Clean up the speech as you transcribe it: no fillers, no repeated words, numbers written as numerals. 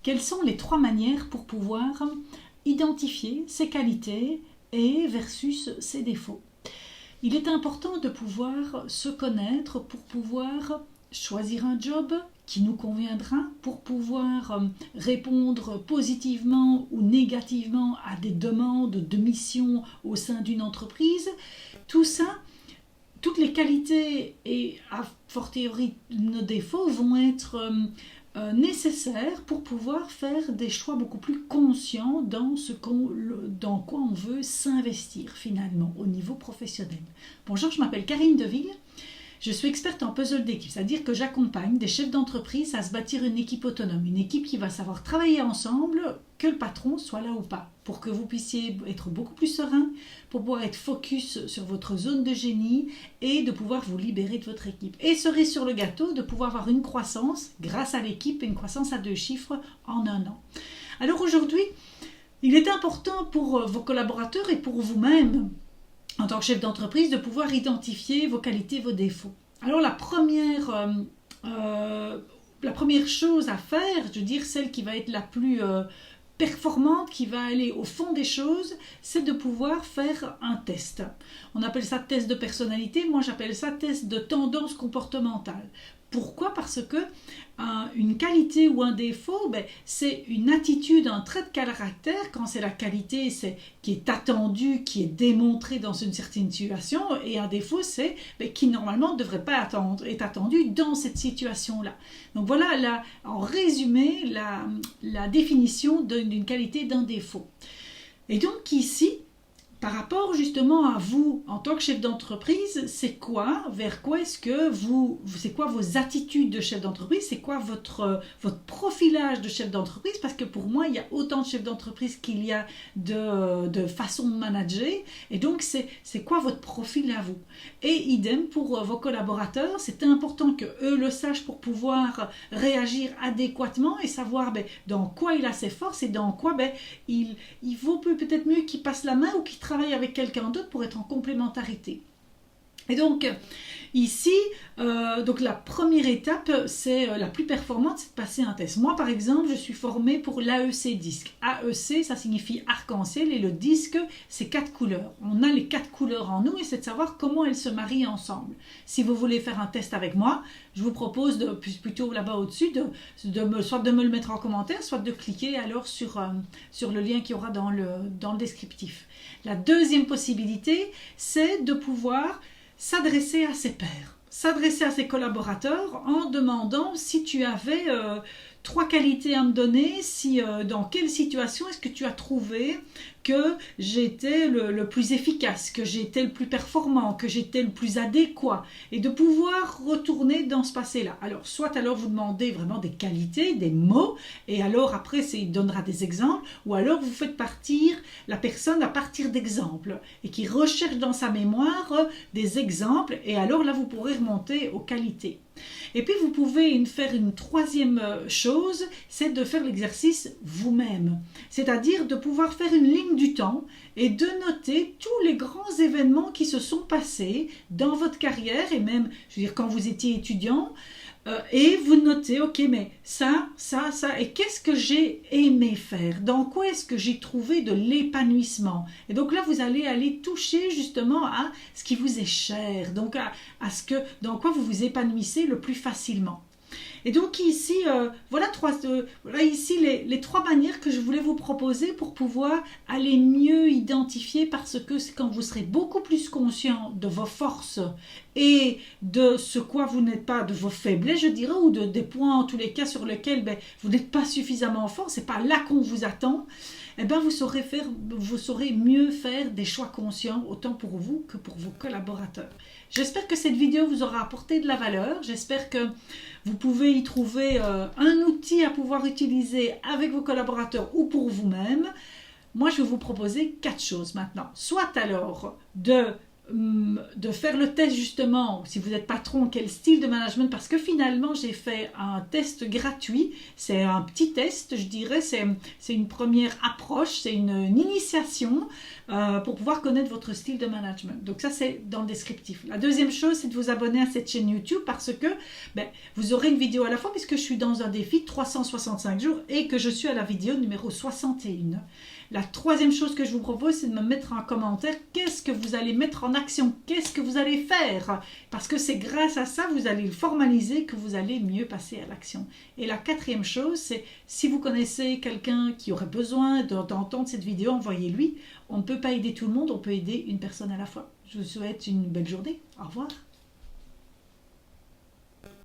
quelles sont les 3 manières pour pouvoir identifier ses qualités et versus ses défauts. Il est important de pouvoir se connaître pour pouvoir choisir un job qui nous conviendra, pour pouvoir répondre positivement ou négativement à des demandes de mission au sein d'une entreprise. Tout ça, toutes les qualités et a fortiori nos défauts vont être nécessaires pour pouvoir faire des choix beaucoup plus conscients dans quoi on veut s'investir finalement au niveau professionnel. Bonjour, je m'appelle Karine Deville. Je suis experte en puzzle d'équipe, c'est-à-dire que j'accompagne des chefs d'entreprise à se bâtir une équipe autonome, une équipe qui va savoir travailler ensemble, que le patron soit là ou pas, pour que vous puissiez être beaucoup plus serein, pour pouvoir être focus sur votre zone de génie et de pouvoir vous libérer de votre équipe. Et cerise sur le gâteau, de pouvoir avoir une croissance grâce à l'équipe, une croissance à 2 chiffres en 1 an. Alors aujourd'hui, il est important pour vos collaborateurs et pour vous-même, en tant que chef d'entreprise, de pouvoir identifier vos qualités, vos défauts. Alors la première chose à faire, je veux dire celle qui va être la plus performante, qui va aller au fond des choses, c'est de pouvoir faire un test. On appelle ça test de personnalité, moi j'appelle ça test de tendance comportementale. Pourquoi ? Parce que une qualité ou un défaut, c'est une attitude, un trait de caractère. Quand c'est la qualité, c'est qui est attendue, qui est démontrée dans une certaine situation, et un défaut, c'est qui normalement ne devrait pas être attendu dans cette situation-là. Donc voilà, là, en résumé, la définition d'une qualité, d'un défaut. Et donc ici, par rapport justement à vous, en tant que chef d'entreprise, c'est quoi vos attitudes de chef d'entreprise, c'est quoi votre profilage de chef d'entreprise, parce que pour moi, il y a autant de chefs d'entreprise qu'il y a de façons de manager, et donc c'est quoi votre profil à vous. Et idem pour vos collaborateurs, c'est important qu'eux le sachent pour pouvoir réagir adéquatement et savoir dans quoi il a ses forces et dans quoi il vaut peut-être mieux qu'il passe la main ou qu'il travaille avec quelqu'un d'autre pour être en complémentarité. Et donc ici, la première étape, c'est la plus performante, c'est de passer un test. Moi par exemple, je suis formée pour l'AEC disque. AEC, ça signifie arc-en-ciel, et le disque, c'est 4 couleurs. On a les 4 couleurs en nous et c'est de savoir comment elles se marient ensemble. Si vous voulez faire un test avec moi, je vous propose plutôt là-bas au-dessus, soit de me le mettre en commentaire, soit de cliquer alors sur le lien qu'il y aura dans le descriptif. La deuxième possibilité, c'est de pouvoir s'adresser à ses pairs, s'adresser à ses collaborateurs en demandant si tu avais 3 qualités à me donner, dans quelle situation est-ce que tu as trouvé que j'étais le plus efficace, que j'étais le plus performant, que j'étais le plus adéquat, et de pouvoir retourner dans ce passé-là. Alors, soit alors vous demandez vraiment des qualités, des mots, et alors après il donnera des exemples, ou alors vous faites partir la personne à partir d'exemples, et qui recherche dans sa mémoire des exemples, et alors là vous pourrez remonter aux qualités. Et puis vous pouvez faire une troisième chose, c'est de faire l'exercice vous-même. C'est-à-dire de pouvoir faire une ligne du temps et de noter tous les grands événements qui se sont passés dans votre carrière, et même, je veux dire, quand vous étiez étudiant, et vous notez, ok, mais ça, et qu'est-ce que j'ai aimé faire? Dans quoi est-ce que j'ai trouvé de l'épanouissement? Et donc là, vous allez aller toucher justement à ce qui vous est cher, donc à dans quoi vous vous épanouissez le plus facilement. Et donc ici, voilà ici les 3 manières que je voulais vous proposer pour pouvoir aller mieux identifier, parce que c'est quand vous serez beaucoup plus conscient de vos forces et de ce quoi vous n'êtes pas, de vos faiblesses, je dirais, ou des points en tous les cas sur lesquels vous n'êtes pas suffisamment fort, c'est pas là qu'on vous attend, vous saurez mieux faire des choix conscients, autant pour vous que pour vos collaborateurs. J'espère que cette vidéo vous aura apporté de la valeur, j'espère que vous pouvez y trouver un outil à pouvoir utiliser avec vos collaborateurs ou pour vous-même. Moi, je vais vous proposer 4 choses maintenant. Soit alors de de faire le test justement, si vous êtes patron, quel style de management, parce que finalement j'ai fait un test gratuit, c'est un petit test, je dirais, c'est une première approche, c'est une initiation pour pouvoir connaître votre style de management. Donc ça c'est dans le descriptif. La deuxième chose, c'est de vous abonner à cette chaîne YouTube parce que vous aurez une vidéo à la fois puisque je suis dans un défi de 365 jours et que je suis à la vidéo numéro 61. La troisième chose que je vous propose, c'est de me mettre en commentaire qu'est-ce que vous allez mettre en action, qu'est-ce que vous allez faire, parce que c'est grâce à ça, vous allez le formaliser, que vous allez mieux passer à l'action. Et la quatrième chose, c'est si vous connaissez quelqu'un qui aurait besoin d'entendre cette vidéo, envoyez-lui. On ne peut pas aider tout le monde, on peut aider une personne à la fois. Je vous souhaite une belle journée. Au revoir.